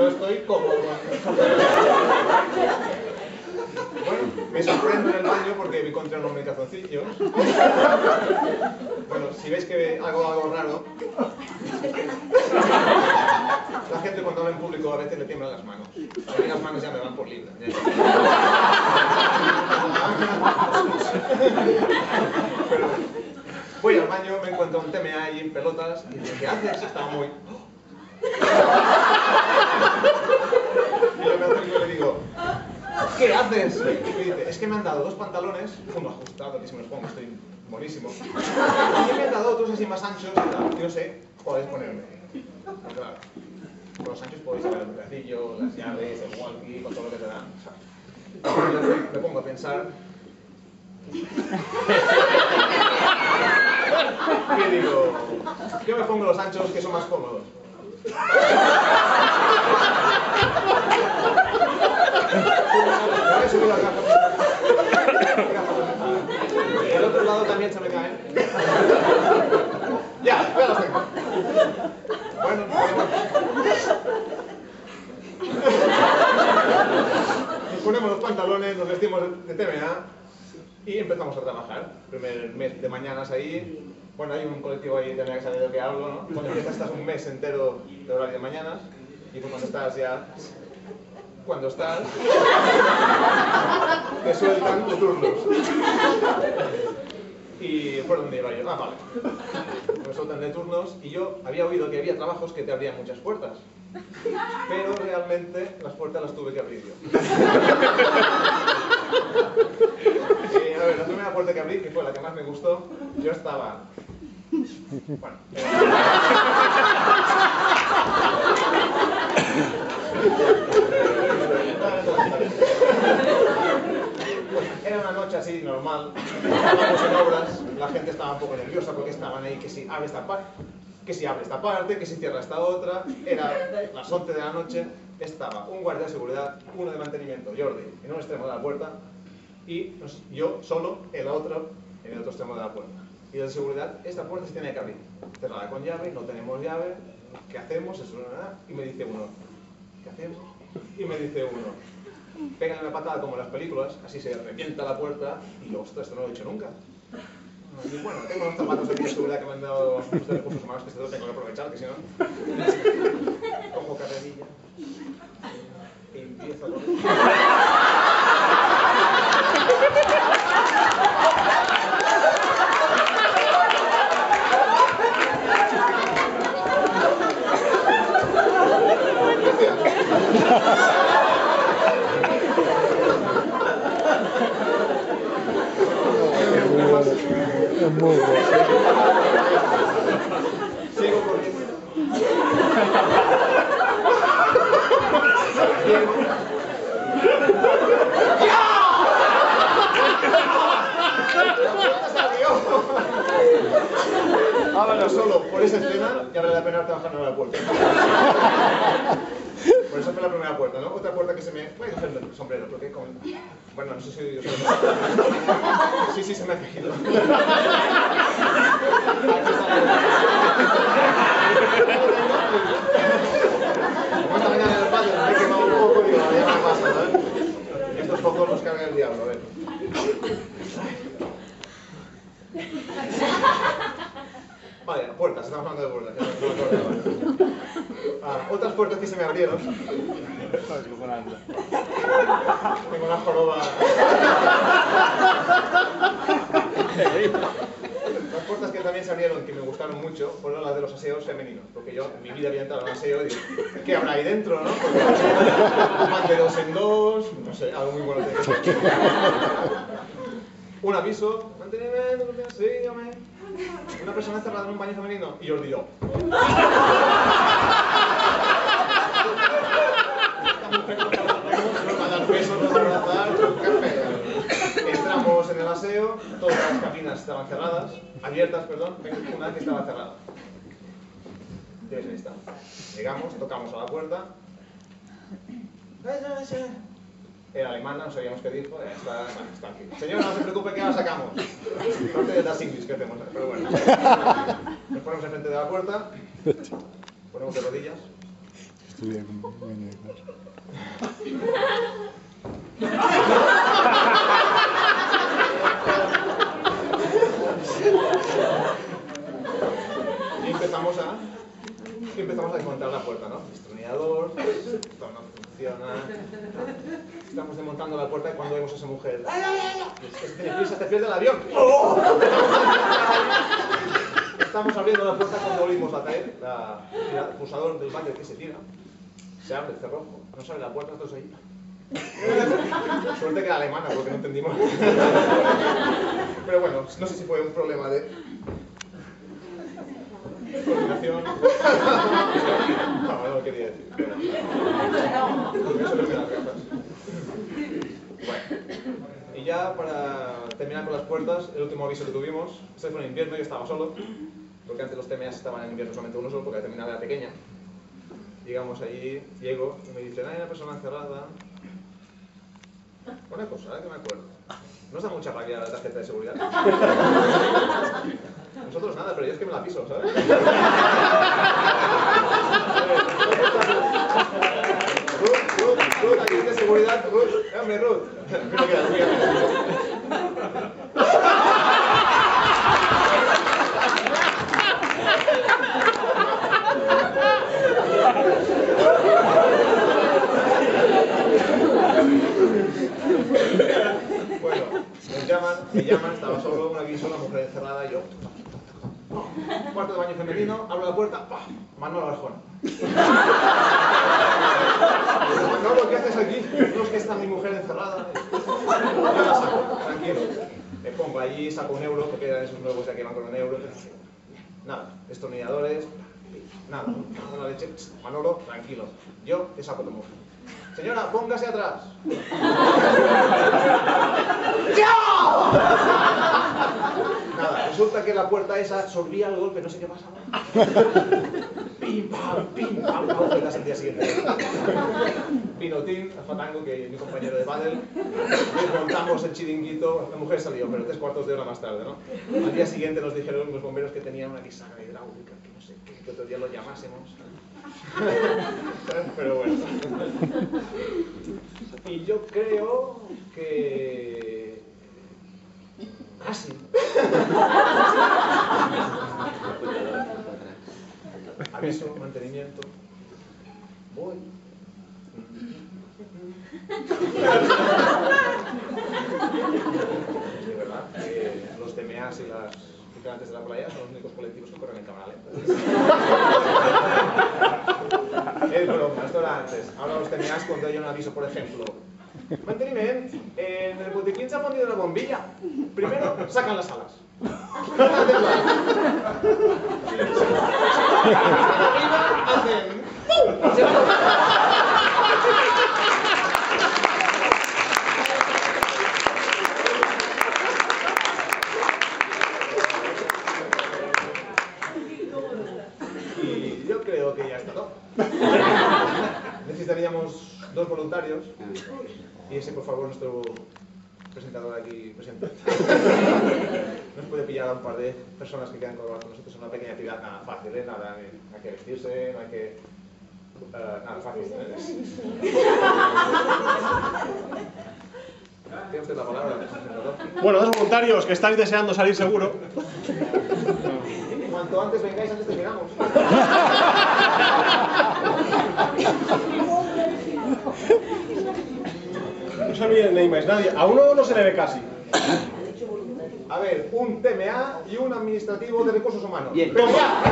yo estoy cómodo. Bueno, me sorprendo en el baño porque me encontré unos calzoncillos. Bueno, si veis que hago algo raro, la gente cuando habla en público a veces le tiemblan las manos. A mí las manos ya me van por libre. Pero voy al baño, me encuentro un TMA ahí en pelotas y digo, ¿qué haces? Estaba muy... Y yo me acerco y le digo, ¿qué haces? Y me dice, es que me han dado 2 pantalones, uno ajustado, que si me los pongo estoy buenísimo. Y me han dado otros así más anchos y tal. Yo sé, podéis ponerme. Pero claro, con los anchos podéis sacar el bracillo, las llaves, el walkie, con todo lo que te dan. Y yo me pongo a pensar. Y digo, yo me pongo los anchos que son más cómodos. Y el otro lado también se me cae. Ya los tengo. Bueno, nos ponemos los pantalones, nos vestimos de TMA y empezamos a trabajar. Primer mes de mañanas ahí. Bueno, hay un colectivo ahí también que sabe de lo que hablo, ¿no? Cuando empiezas estás un mes entero de horario de mañanas y tú cuando estás ya... Cuando estás... te sueltan de turnos. Y ¿por dónde iba yo? Ah, vale. Me sueltan de turnos y yo había oído que había trabajos que te abrían muchas puertas. Pero realmente las puertas las tuve que abrir yo. A ver, la primera puerta que abrí, que fue la que más me gustó, yo estaba... Bueno... Era una noche así, normal, estábamos en obras, la gente estaba un poco nerviosa porque estaban ahí que si abre esta parte, que si abre esta parte, que si cierra esta otra. Era las 11 de la noche, estaba un guardia de seguridad, uno de mantenimiento, Jordi, en un extremo de la puerta y yo solo en el otro extremo de la puerta. Y de seguridad, esta puerta se tiene que abrir, cerrada con llave, no tenemos llave, ¿qué hacemos? Eso no es nada. Y me dice uno, ¿qué hacemos? Y me dice uno, pégale una patada como en las películas, así se revienta la puerta y yo, ostras, esto no lo he hecho nunca. Y bueno, tengo unos zapatos aquí de seguridad que me han dado los de recursos humanos que tengo que aprovechar, que si no... Cojo carrerilla y empiezo a correr. Sigo corriendo. Ahora solo por esa escena ya vale la pena trabajar en la puerta. Por eso fue la primera puerta, ¿no? Otra puerta que se me... Voy a coger el sombrero, porque con... Bueno, no sé si... Sí, se me ha caído. Como esta mañana en el patio me he quemado un poco, digo, ya no pasa, ¿sabes? Estos focos los carga el diablo, a ver. Vale, puertas, estamos hablando de puertas. Otras puertas que se me abrieron. Tengo una joroba. Las puertas que también se abrieron, que me gustaron mucho, fueron las de los aseos femeninos. Porque yo en mi vida había entrado en un aseo y digo, ¿qué habrá ahí dentro, no? Porque van de 2 en 2, no sé, algo muy bueno. Un aviso, mantenimiento, sígame. Una persona encerrada en un baño femenino y Jordi yo. Entramos en el aseo, todas las cabinas estaban cerradas, abiertas, perdón, una que estaba cerrada. Entonces ahí está. Llegamos, tocamos a la puerta. Era alemana, no sabíamos qué dijo, está aquí. Señora, no se preocupe que la sacamos. Parte de las English que hacemos, pero bueno. Nos ponemos enfrente de la puerta, ponemos de rodillas. estudia como dueño de casa. Y empezamos a desmontar la puerta, ¿no? Destornillador, esto no funciona. Estamos desmontando la puerta y cuando vemos a esa mujer, ¡ay, ay, ay! Tiene prisa, te pierde el avión. ¡Oh! Estamos abriendo la puerta cuando oímos la caer, el pulsador del váter que se tira, se abre el cerrojo, no sale la puerta, todos ahí. Suerte que era alemana porque no entendimos. Pero bueno, no sé si fue un problema de coordinación. No quería decir. Eso creo que las gafas. Bueno, y ya para terminar con las puertas, el último aviso que tuvimos, este fue en invierno, yo estaba solo, porque antes los TMAs estaban en invierno solamente uno solo, porque la terminal era pequeña. Llegamos allí, llego y me dicen, hay una persona encerrada. Una cosa, que me acuerdo. ¿No os da mucha rabia la tarjeta de seguridad? Nosotros nada, pero yo es que me la piso, ¿sabes? Ruth, aquí de seguridad. Ruth, hombre, Ruth. Bueno, me llaman, estaba solo, un aviso, una mujer encerrada y yo. Cuarto de baño femenino, abro la puerta, ¡pah! Manolo Arjona. Manolo, ¿qué haces aquí? No, es que está mi mujer encerrada. Yo la saco, tranquilo. Me pongo allí, saco un euro, porque eran esos nuevos ya que van con un euro. Nada, destornilladores, nada. Con la leche, Manolo, tranquilo. Yo te saco tu mujer. Señora, póngase atrás. Nada, resulta que la puerta esa absorbía el golpe, no sé qué pasaba. Pim, pam, fuetas el día siguiente. Vino Tim, el fatango, que es mi compañero de pádel. Montamos el chiringuito, la mujer salió, pero 3/4 de hora más tarde, ¿no? Al día siguiente nos dijeron los bomberos que tenían una bisagra hidráulica, que no sé qué, que otro día lo llamásemos. Pero bueno. Y yo creo que... casi. Aviso, mantenimiento. Voy. De verdad, que los TMAs y las vigilantes de la playa son los únicos colectivos que corren en cámara lenta. Es broma, esto era antes. Ahora los TMAs cuando hay un aviso, por ejemplo. Manteniment, en el botiquín se ha fundido una bombilla. Primero, sacan las alas. Hacen... Y yo creo que ya está todo. Necesitaríamos 2 voluntarios. Y ese, por favor, nuestro presentador aquí presente. Nos puede pillar a un par de personas que quedan colaborar con nosotros en una pequeña actividad nada fácil, ¿eh? Nada, no hay que vestirse, no hay que... nada fácil, ¿eh? ¿Tiene usted la palabra, presentador? Bueno, 2 voluntarios que estáis deseando salir seguro. Cuanto antes vengáis, antes terminamos. No se olviden de más nadie. A uno no se le ve casi. A ver, un TMA y un administrativo de recursos humanos. Bien. ¡Toma!